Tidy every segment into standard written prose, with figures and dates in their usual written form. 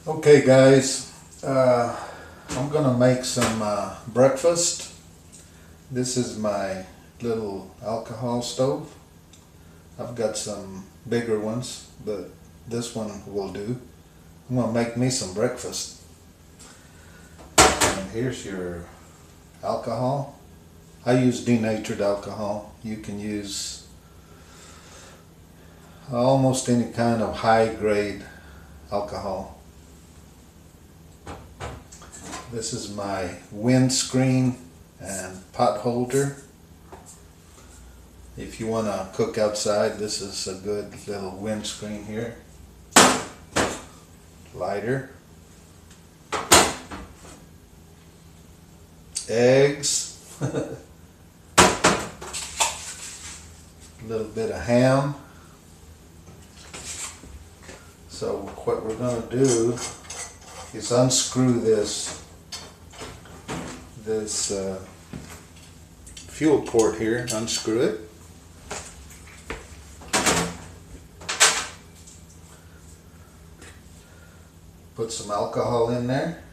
Okay guys, I'm gonna make some breakfast. This is my little alcohol stove. I've got some bigger ones, but this one will do. I'm gonna make me some breakfast. And here's your alcohol. I use denatured alcohol. You can use almost any kind of high grade alcohol. This is my windscreen and pot holder. If you want to cook outside, this is a good little windscreen here. Lighter. Eggs. A little bit of ham. So what we're going to do is unscrew this fuel port here. Unscrew it. Put some alcohol in there.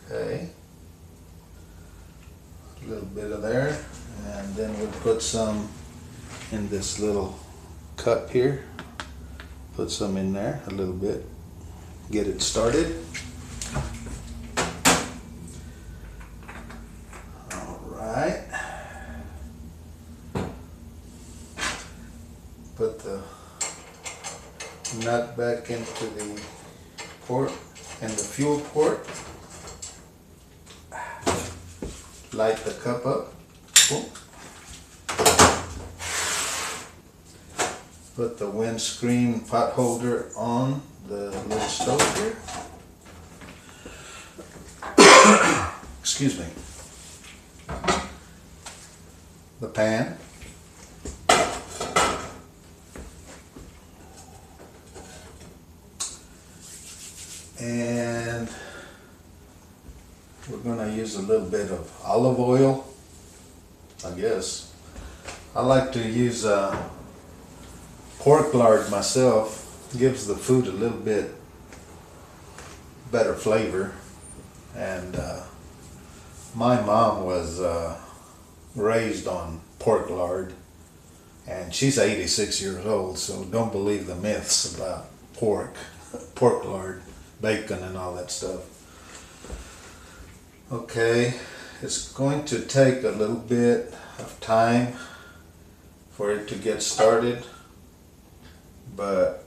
Okay. A little bit of there. And then we'll put some in this little cup here. Put some in there, a little bit. Get it started. Alright. Put the nut back into the port and the fuel port. Light the cup up. Cool. Put the windscreen pot holder on the little stove here. Excuse me. The pan. And we're going to use a little bit of olive oil, I guess. I like to use pork lard myself. Gives the food a little bit better flavor. And my mom was raised on pork lard, and she's 86 years old, so don't believe the myths about pork lard, bacon and all that stuff. Okay, it's going to take a little bit of time for it to get started, but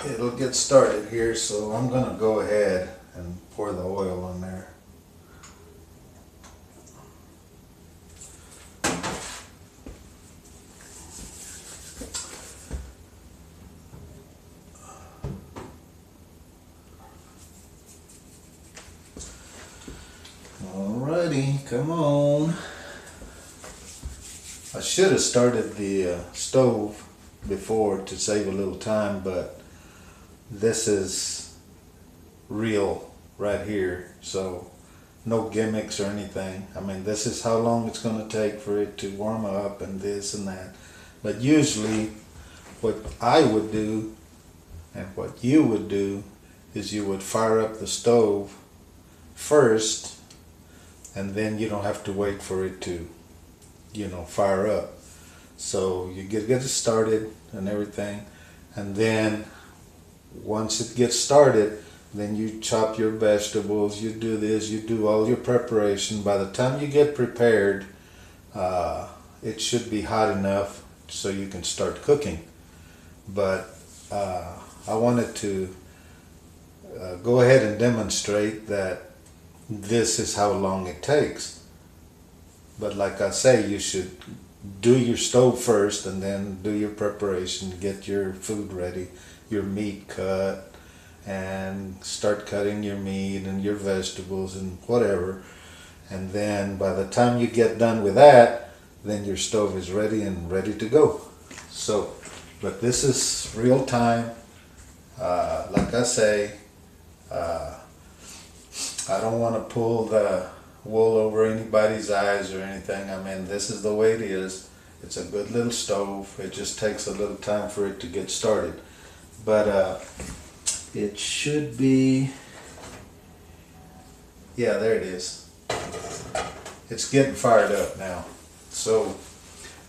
it'll get started here, so I'm gonna go ahead and pour the oil on there. Alrighty, come on. I should have started the stove before to save a little time, but this is real right here, so no gimmicks or anything. I mean, this is how long it's going to take for it to warm up and this and that. But usually what I would do and what you would do is you would fire up the stove first, and then you don't have to wait for it to, fire up. So you get it started and everything, and then once it gets started, then you chop your vegetables, you do this, you do all your preparation. By the time you get prepared, it should be hot enough so you can start cooking. But I wanted to go ahead and demonstrate that this is how long it takes. But like I say, you should do your stove first and then do your preparation, get your food ready, your meat cut, and start cutting your meat and your vegetables and whatever. And then by the time you get done with that, then your stove is ready and ready to go. So, but this is real time. Like I say, I don't want to pull the wool over anybody's eyes or anything. I mean, this is the way it is. It's a good little stove. It just takes a little time for it to get started. But it should be, yeah, there it is. It's getting fired up now. So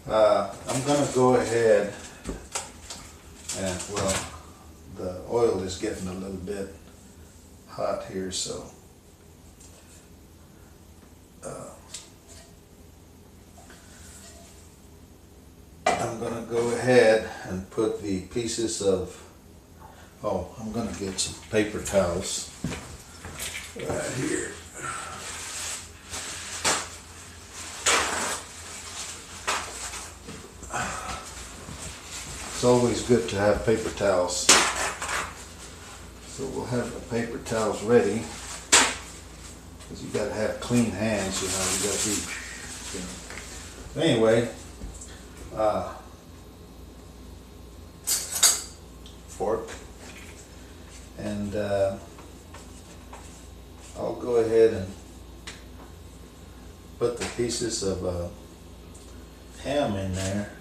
I'm gonna go ahead and, well, the oil is getting a little bit hot here, so I'm gonna go ahead and put the pieces of, I'm gonna get some paper towels right here. It's always good to have paper towels. So we'll have the paper towels ready, because you gotta have clean hands, you gotta be, Anyway, fork, and I'll go ahead and put the pieces of ham in there.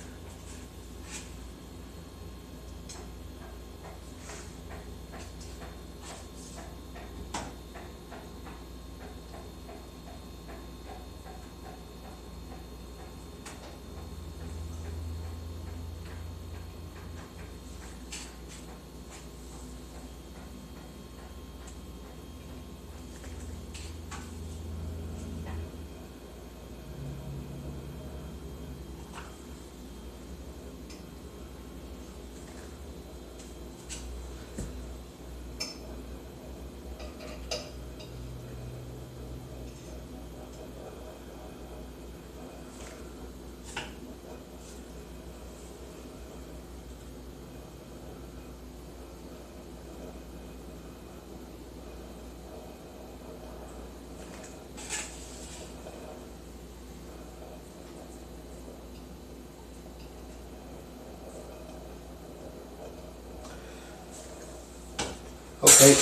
Okay,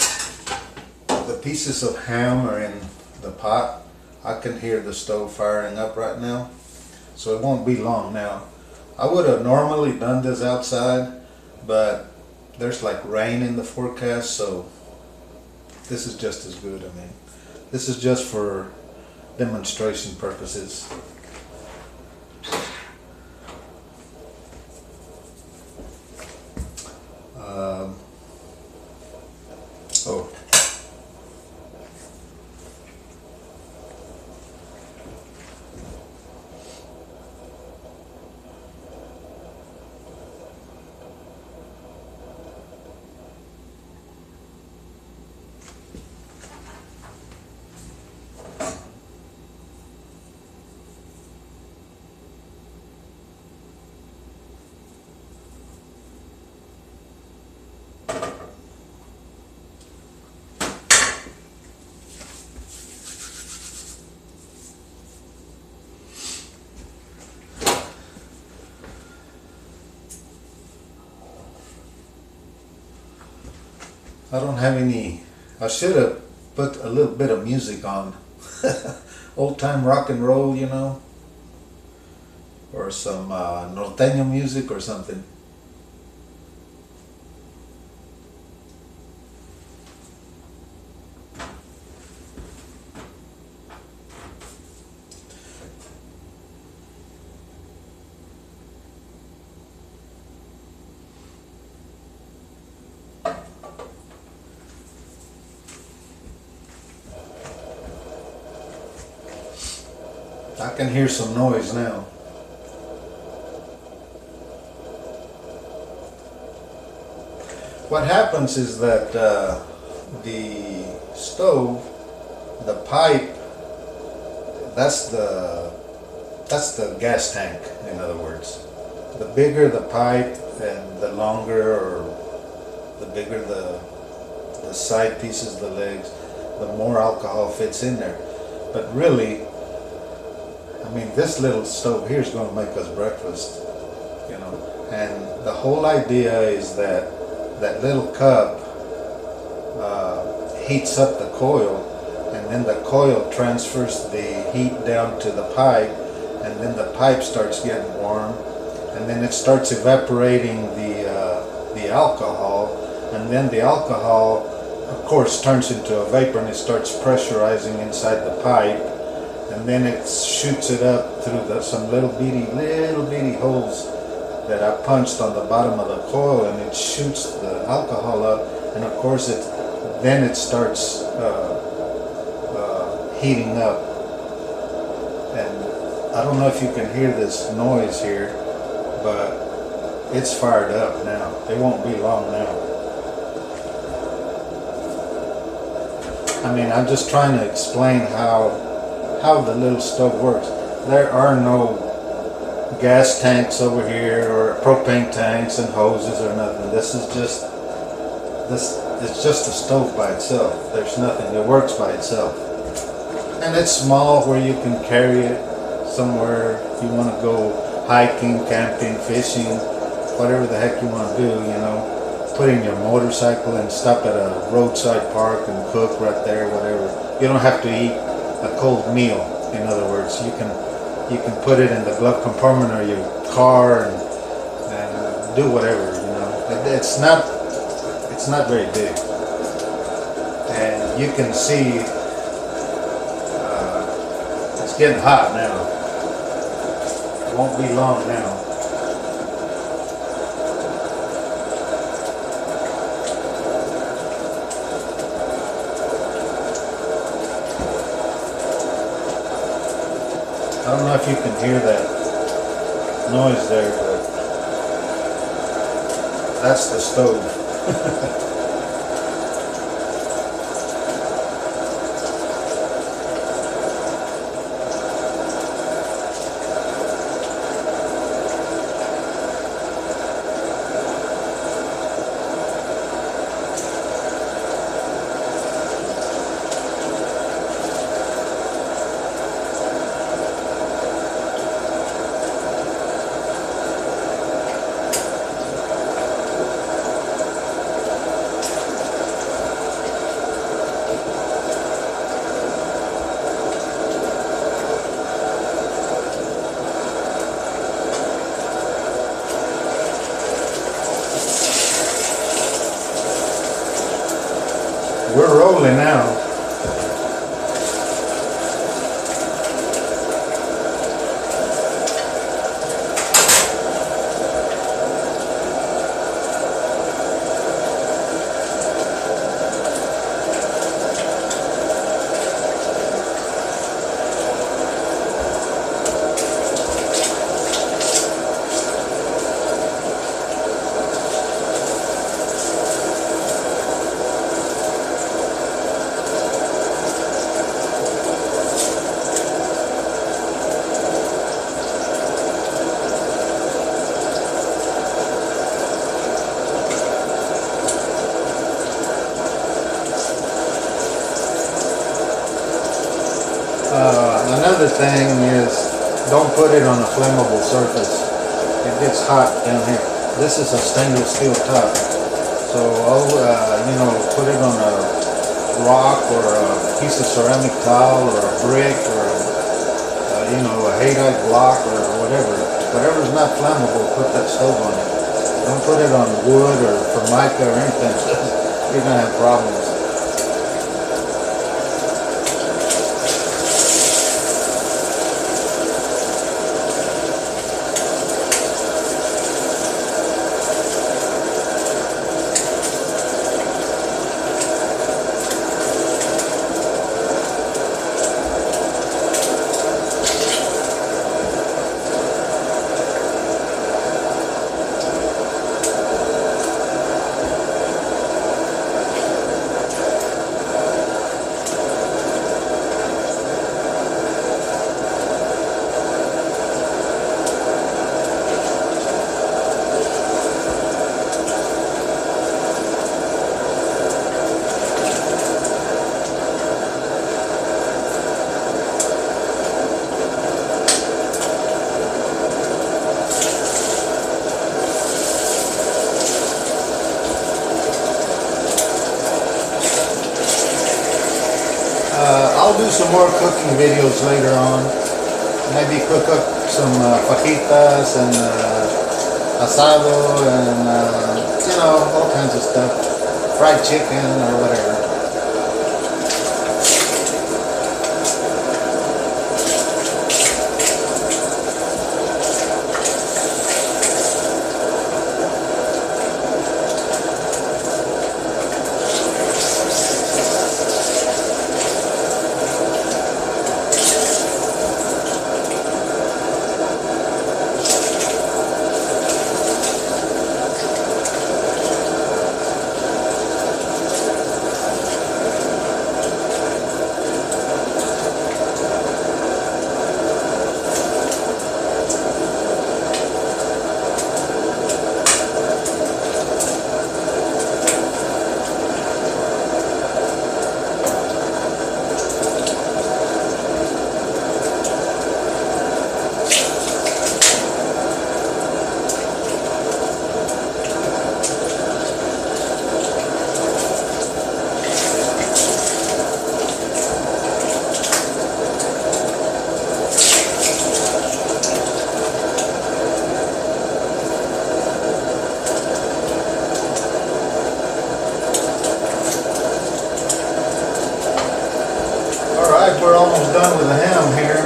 the pieces of ham are in the pot. I can hear the stove firing up right now, so it won't be long now. I would have normally done this outside, but there's like rain in the forecast, so this is just as good. I mean, this is just for demonstration purposes. Oh. I don't have any. I should have put a little bit of music on. Old time rock and roll, or some norteño music or something. I can hear some noise now. What happens is that the stove, the pipe, that's the gas tank, in other words. The bigger the pipe and the longer, or the bigger the side pieces, the legs, the more alcohol fits in there. But really, I mean, this little stove here is going to make us breakfast, and the whole idea is that that little cup heats up the coil, and and then the coil transfers the heat down to the pipe, and then the pipe starts getting warm, and then it starts evaporating the alcohol, and then the alcohol, of course, turns into a vapor, and it starts pressurizing inside the pipe, and then it shoots it up through some little bitty holes that I punched on the bottom of the coil, and it shoots the alcohol up, and of course then it starts heating up. And I don't know if you can hear this noise here, but it's fired up now. It won't be long now. I mean, I'm just trying to explain how the little stove works. There are no gas tanks over here or propane tanks and hoses or nothing. It's just a stove by itself. There's nothing. It works by itself. And it's small where you can carry it somewhere if you want to go hiking, camping, fishing, whatever the heck you want to do, you know. Put in your motorcycle and stop at a roadside park and cook right there, whatever. You don't have to eat a cold meal. In other words, you can put it in the glove compartment of your car and do whatever, you know. It's not very big, and you can see it's getting hot now. It won't be long now. I don't know if you can hear that noise there, but that's the stove. We're rolling now. Another thing is, don't put it on a flammable surface. It gets hot down here. This is a stainless steel top, so put it on a rock or a piece of ceramic tile or a brick or a haydite block or whatever. Whatever's not flammable, put that stove on it. Don't put it on wood or formica or anything. You're gonna have problems. I'll do some more cooking videos later on. Maybe cook up some fajitas and asado and you know, all kinds of stuff. Fried chicken or whatever. We're almost done with the ham here,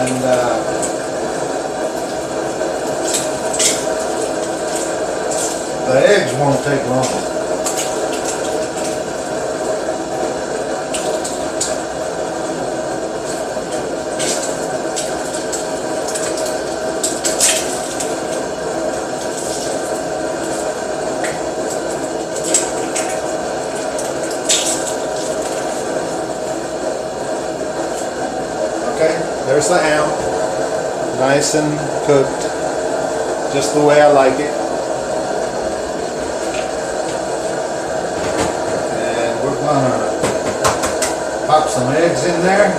and the eggs won't take long. There's the ham, nice and cooked, just the way I like it. And we're gonna pop some eggs in there.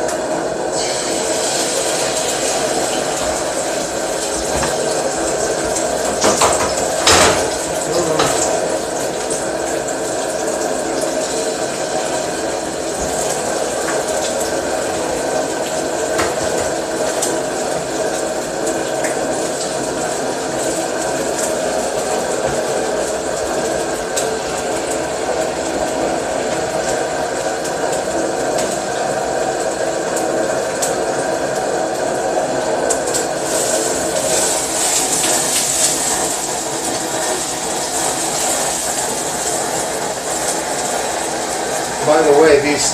By the way, these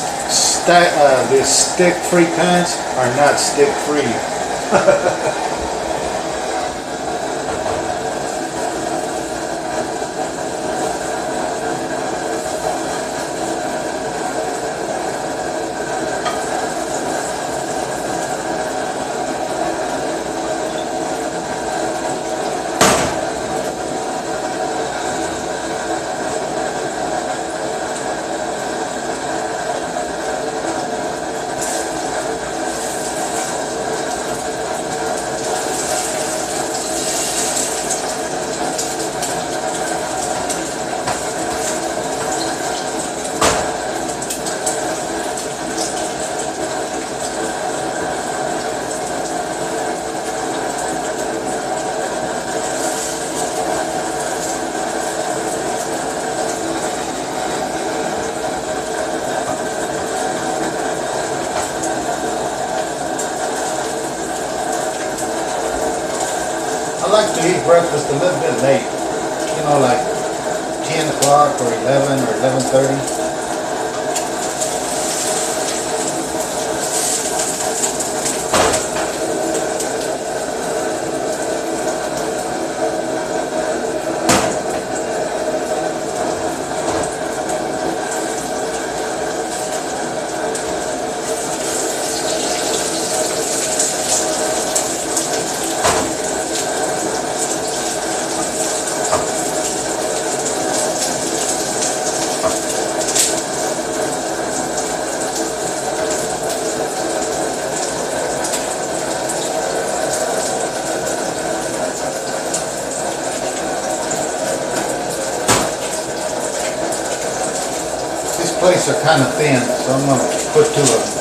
stick-free kinds are not stick-free. I like to eat breakfast a little bit late, you know, like 10 o'clock or 11 or 11:30. plates are kind of thin, so I'm going to put 2 of them.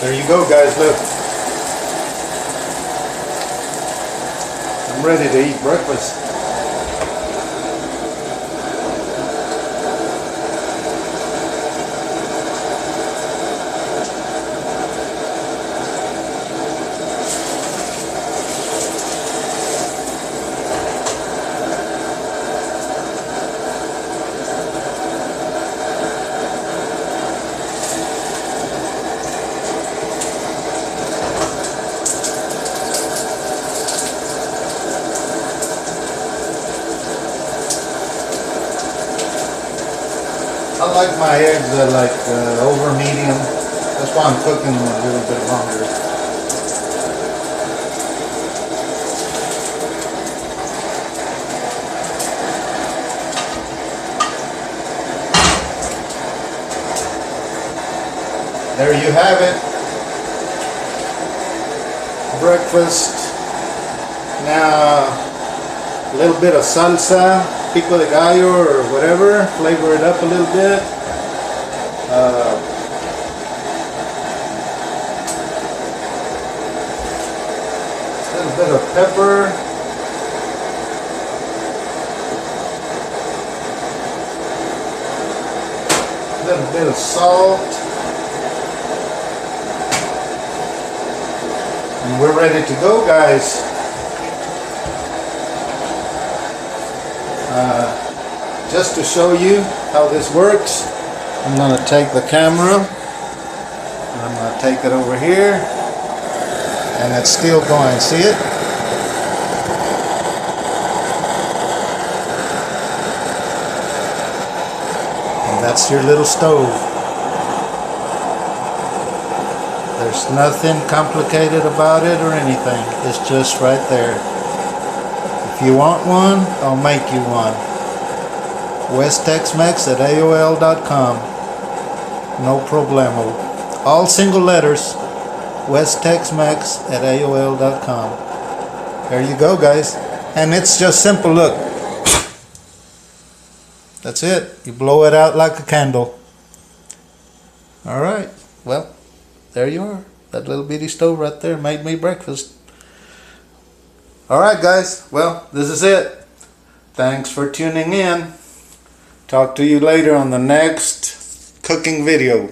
There you go, guys, look. I'm ready to eat breakfast. I like my eggs over medium. That's why I'm cooking them a little bit longer. There you have it. Breakfast. Now a little bit of salsa, pico de gallo or whatever, flavor it up a little bit. A little bit of pepper. A little bit of salt. And we're ready to go, guys. Just to show you how this works, I'm going to take the camera and I'm going to take it over here, and it's still going, see it? And that's your little stove. There's nothing complicated about it or anything. It's just right there. If you want one, I'll make you one. WestTexMex@AOL.com. No problemo. All single letters. WestTexMex@AOL.com. There you go, guys. And it's just simple. Look. That's it. You blow it out like a candle. Alright. Well, there you are. That little bitty stove right there made me breakfast. Alright, guys. Well, this is it. Thanks for tuning in. Talk to you later on the next cooking video.